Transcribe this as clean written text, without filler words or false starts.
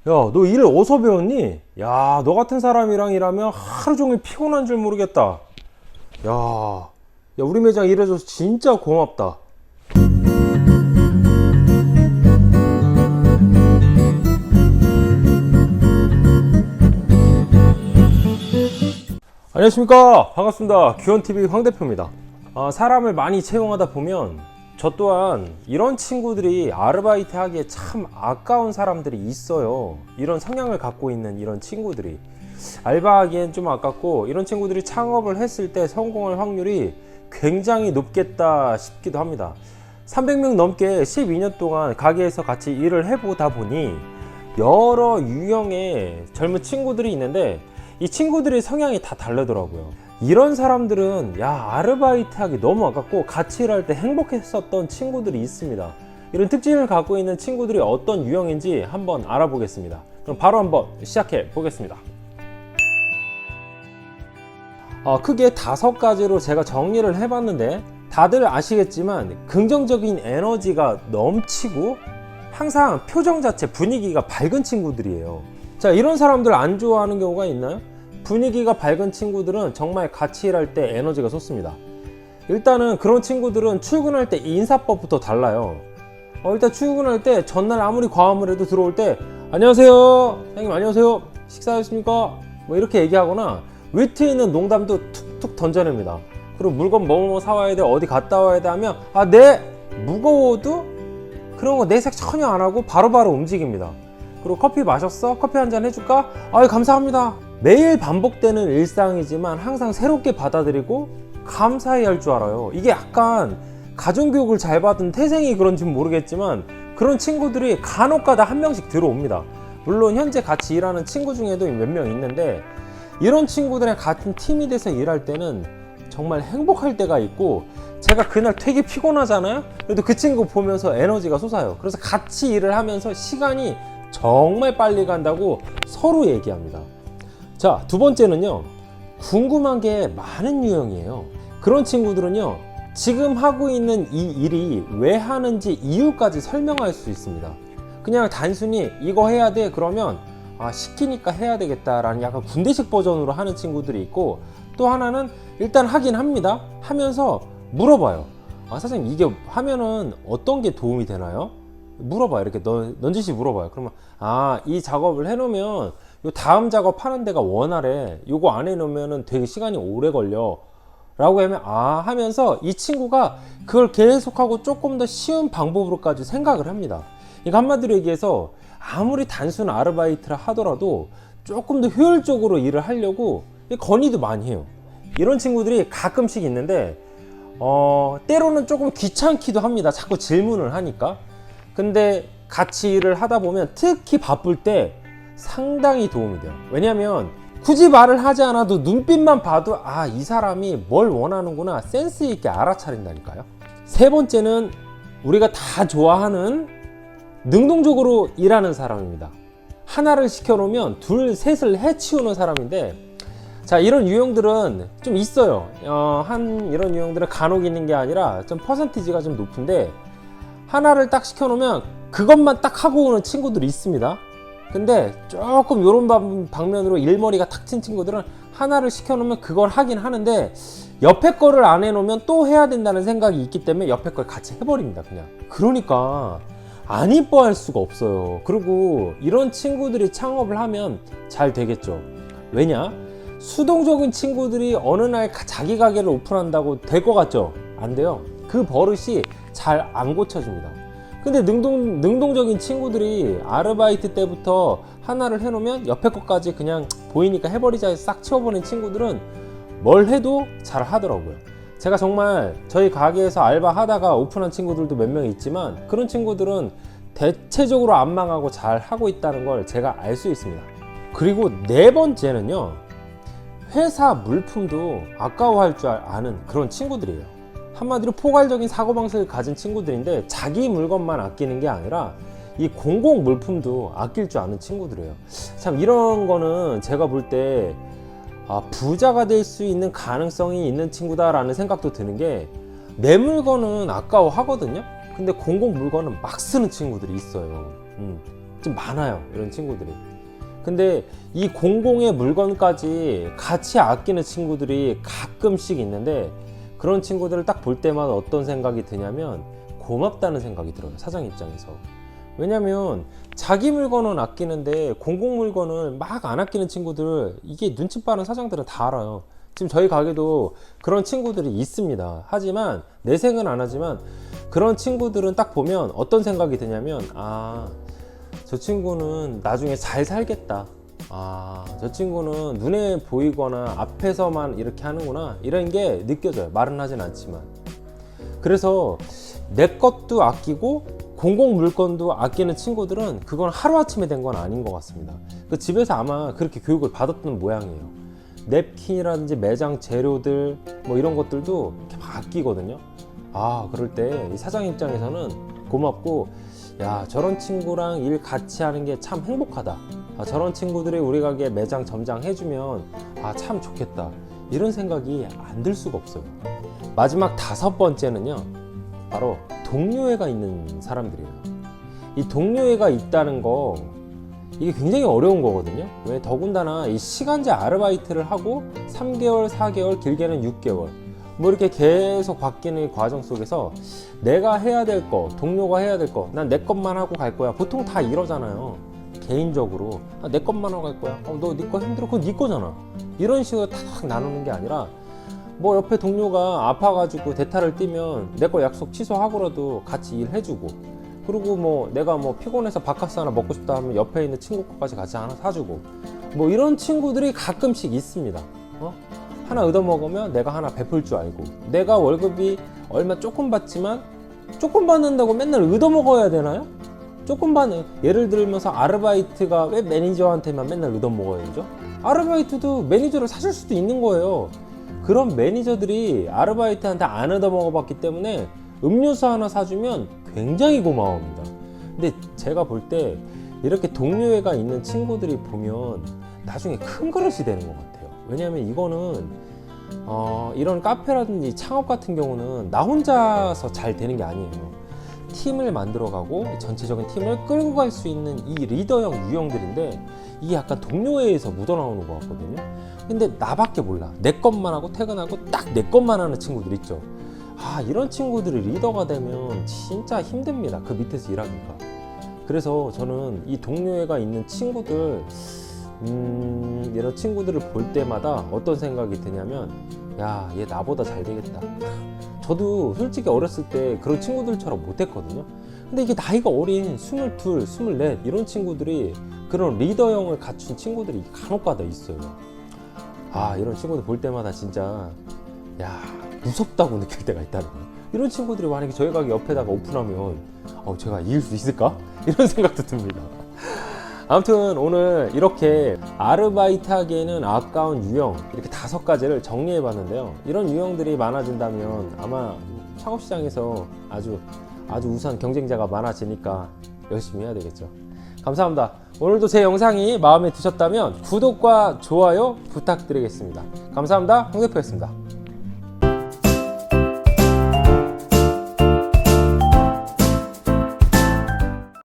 야, 너 일을 어디서 배웠니? 야, 너 같은 사람이랑 일하면 하루 종일 피곤한 줄 모르겠다. 야, 우리 매장 일해줘서 진짜 고맙다. 안녕하십니까. 반갑습니다. 규현TV 황 대표입니다. 사람을 많이 채용하다 보면 저 또한 이런 친구들이 아르바이트 하기에 참 아까운 사람들이 있어요. 이런 성향을 갖고 있는 이런 친구들이 알바하기엔 좀 아깝고, 이런 친구들이 창업을 했을 때 성공할 확률이 굉장히 높겠다 싶기도 합니다. 300명 넘게 12년 동안 가게에서 같이 일을 해보다 보니 여러 유형의 젊은 친구들이 있는데, 이 친구들의 성향이 다 다르더라고요. 이런 사람들은 아르바이트 하기 너무 아깝고 같이 일할 때 행복했었던 친구들이 있습니다. 이런 특징을 갖고 있는 친구들이 어떤 유형인지 한번 알아보겠습니다. 그럼 바로 한번 시작해 보겠습니다. 크게 5가지로 제가 정리를 해봤는데, 다들 아시겠지만 긍정적인 에너지가 넘치고 항상 표정 자체 분위기가 밝은 친구들이에요. 자, 이런 사람들 안 좋아하는 경우가 있나요? 분위기가 밝은 친구들은 정말 같이 일할 때 에너지가 솟습니다. 일단은 그런 친구들은 출근할 때 인사법부터 달라요. 일단 출근할 때 전날 아무리 과음을 해도 들어올 때 안녕하세요 사장님, 안녕하세요, 식사하셨습니까? 뭐 이렇게 얘기하거나 위트에 있는 농담도 툭툭 던져냅니다. 그리고 물건 뭐 사와야 돼, 어디 갔다 와야 돼 하면 네, 무거워도 그런 거 내색 전혀 안 하고 바로바로 움직입니다. 그리고 커피 마셨어? 커피 한잔 해줄까? 감사합니다. 매일 반복되는 일상이지만 항상 새롭게 받아들이고 감사히 할 줄 알아요. 이게 약간 가정교육을 잘 받은 태생이 그런지 모르겠지만 그런 친구들이 간혹가다 한 명씩 들어옵니다. 물론 현재 같이 일하는 친구 중에도 몇 명 있는데, 이런 친구들의 같은 팀이 돼서 일할 때는 정말 행복할 때가 있고, 제가 그날 되게 피곤하잖아요? 그래도 그 친구 보면서 에너지가 솟아요. 그래서 같이 일을 하면서 시간이 정말 빨리 간다고 서로 얘기합니다. 자, 두 번째는요, 궁금한 게 많은 유형이에요. 그런 친구들은요, 지금 하고 있는 이 일이 왜 하는지 이유까지 설명할 수 있습니다. 그냥 단순히 이거 해야 돼 그러면 시키니까 해야 되겠다라는 약간 군대식 버전으로 하는 친구들이 있고, 또 하나는 일단 하긴 합니다. 하면서 물어봐요. 사장님, 이게 하면은 어떤 게 도움이 되나요? 물어봐요. 이렇게 넌지시 물어봐요. 그러면 이 작업을 해놓으면 요 다음 작업 하는 데가 원활해, 요거 안 해놓으면 되게 시간이 오래 걸려 라고 하면 하면서 이 친구가 그걸 계속하고 조금 더 쉬운 방법으로까지 생각을 합니다. 이거 한마디로 얘기해서 아무리 단순 아르바이트를 하더라도 조금 더 효율적으로 일을 하려고 건의도 많이 해요. 이런 친구들이 가끔씩 있는데 때로는 조금 귀찮기도 합니다. 자꾸 질문을 하니까. 근데 같이 일을 하다 보면 특히 바쁠 때 상당히 도움이 돼요. 왜냐면 굳이 말을 하지 않아도 눈빛만 봐도 이 사람이 뭘 원하는구나 센스 있게 알아차린다니까요. 세 번째는 우리가 다 좋아하는 능동적으로 일하는 사람입니다. 하나를 시켜놓으면 둘, 셋을 해치우는 사람인데, 자, 이런 유형들은 좀 있어요. 이런 유형들은 간혹 있는 게 아니라 좀 퍼센티지가 좀 높은데, 하나를 딱 시켜놓으면 그것만 딱 하고 오는 친구들이 있습니다. 근데 조금 이런 방면으로 일머리가 탁 친 친구들은 하나를 시켜놓으면 그걸 하긴 하는데, 옆에 거를 안 해놓으면 또 해야 된다는 생각이 있기 때문에 옆에 걸 같이 해버립니다. 그냥. 그러니까 안 이뻐할 수가 없어요. 그리고 이런 친구들이 창업을 하면 잘 되겠죠. 왜냐? 수동적인 친구들이 어느 날 자기 가게를 오픈한다고 될 것 같죠? 안 돼요. 그 버릇이 잘 안 고쳐집니다. 근데 능동적인 친구들이 아르바이트 때부터 하나를 해놓으면 옆에 것까지 그냥 보이니까 해버리자 해서 싹 치워버린 친구들은 뭘 해도 잘 하더라고요. 제가 정말 저희 가게에서 알바 하다가 오픈한 친구들도 몇 명 있지만, 그런 친구들은 대체적으로 안 망하고 잘 하고 있다는 걸 제가 알 수 있습니다. 그리고 네 번째는요, 회사 물품도 아까워할 줄 아는 그런 친구들이에요. 한마디로 포괄적인 사고방식을 가진 친구들인데, 자기 물건만 아끼는 게 아니라 이 공공 물품도 아낄 줄 아는 친구들이에요. 참 이런 거는 제가 볼 때 부자가 될 수 있는 가능성이 있는 친구다라는 생각도 드는 게, 내 물건은 아까워 하거든요. 근데 공공 물건은 막 쓰는 친구들이 있어요. 좀 많아요, 이런 친구들이. 근데 이 공공의 물건까지 같이 아끼는 친구들이 가끔씩 있는데, 그런 친구들을 딱 볼 때마다 어떤 생각이 드냐면 고맙다는 생각이 들어요, 사장 입장에서. 왜냐면 자기 물건은 아끼는데 공공 물건을 막 안 아끼는 친구들, 이게 눈치 빠른 사장들은 다 알아요. 지금 저희 가게도 그런 친구들이 있습니다. 하지만 내색은 안 하지만 그런 친구들은 딱 보면 어떤 생각이 드냐면, 아, 저 친구는 나중에 잘 살겠다, 아, 저 친구는 눈에 보이거나 앞에서만 이렇게 하는구나, 이런 게 느껴져요. 말은 하진 않지만. 그래서 내 것도 아끼고 공공 물건도 아끼는 친구들은 그건 하루아침에 된 건 아닌 것 같습니다. 그 집에서 아마 그렇게 교육을 받았던 모양이에요. 냅킨이라든지 매장 재료들 뭐 이런 것들도 이렇게 막 아끼거든요. 아, 그럴 때 이 사장 입장에서는 고맙고, 야, 저런 친구랑 일 같이 하는 게 참 행복하다, 아, 저런 친구들이 우리 가게 매장 점장 해주면 아, 참 좋겠다, 이런 생각이 안 들 수가 없어요. 마지막 5번째는요, 바로 동료애가 있는 사람들이에요. 이 동료애가 있다는 거, 이게 굉장히 어려운 거거든요. 왜? 더군다나 이 시간제 아르바이트를 하고 3개월, 4개월, 길게는 6개월 뭐 이렇게 계속 바뀌는 과정 속에서 내가 해야 될 거, 동료가 해야 될 거, 난 내 것만 하고 갈 거야, 보통 다 이러잖아요. 개인적으로 아, 내 것만 하고 갈 거야, 너 네 거 힘들어, 그건 네 거잖아, 이런 식으로 탁 나누는 게 아니라, 뭐 옆에 동료가 아파가지고 대타를 뛰면 내 거 약속 취소하고라도 같이 일해주고, 그리고 뭐 내가 뭐 피곤해서 바카스 하나 먹고 싶다 하면 옆에 있는 친구 거까지 같이 하나 사주고, 뭐 이런 친구들이 가끔씩 있습니다. 하나 얻어먹으면 내가 하나 베풀 줄 알고, 내가 월급이 얼마 조금 받지만 조금 받는다고 맨날 얻어먹어야 되나요? 조금 받는, 예를 들면서 아르바이트가 왜 매니저한테만 맨날 얻어먹어야 되죠? 아르바이트도 매니저를 사줄 수도 있는 거예요. 그런 매니저들이 아르바이트한테 안 얻어먹어봤기 때문에 음료수 하나 사주면 굉장히 고마워합니다. 근데 제가 볼 때 이렇게 동료애가 있는 친구들이 보면 나중에 큰 그릇이 되는 것 같아요. 왜냐하면 이거는 이런 카페라든지 창업 같은 경우는 나 혼자서 잘 되는 게 아니에요. 팀을 만들어가고 전체적인 팀을 끌고 갈 수 있는 이 리더형 유형들인데, 이게 약간 동료애에서 묻어나오는 것 같거든요. 근데 나밖에 몰라, 내 것만 하고 퇴근하고 딱 내 것만 하는 친구들 있죠. 아, 이런 친구들이 리더가 되면 진짜 힘듭니다, 그 밑에서 일하기가. 그래서 저는 이 동료애가 있는 친구들, 이런 친구들을 볼 때마다 어떤 생각이 드냐면, 야, 얘 나보다 잘 되겠다. 저도 솔직히 어렸을 때 그런 친구들처럼 못했거든요. 근데 이게 나이가 어린 22, 24 이런 친구들이 그런 리더형을 갖춘 친구들이 간혹가다 있어요. 아, 이런 친구들 볼 때마다 진짜, 야, 무섭다고 느낄 때가 있다는 거예요. 이런 친구들이 만약에 저희 가게 옆에다가 오픈하면 제가 이길 수 있을까? 이런 생각도 듭니다. 아무튼 오늘 이렇게 아르바이트 하기에는 아까운 유형, 이렇게 5가지를 정리해 봤는데요. 이런 유형들이 많아진다면 아마 창업시장에서 아주 우수한 경쟁자가 많아지니까 열심히 해야 되겠죠. 감사합니다. 오늘도 제 영상이 마음에 드셨다면 구독과 좋아요 부탁드리겠습니다. 감사합니다. 홍 대표였습니다.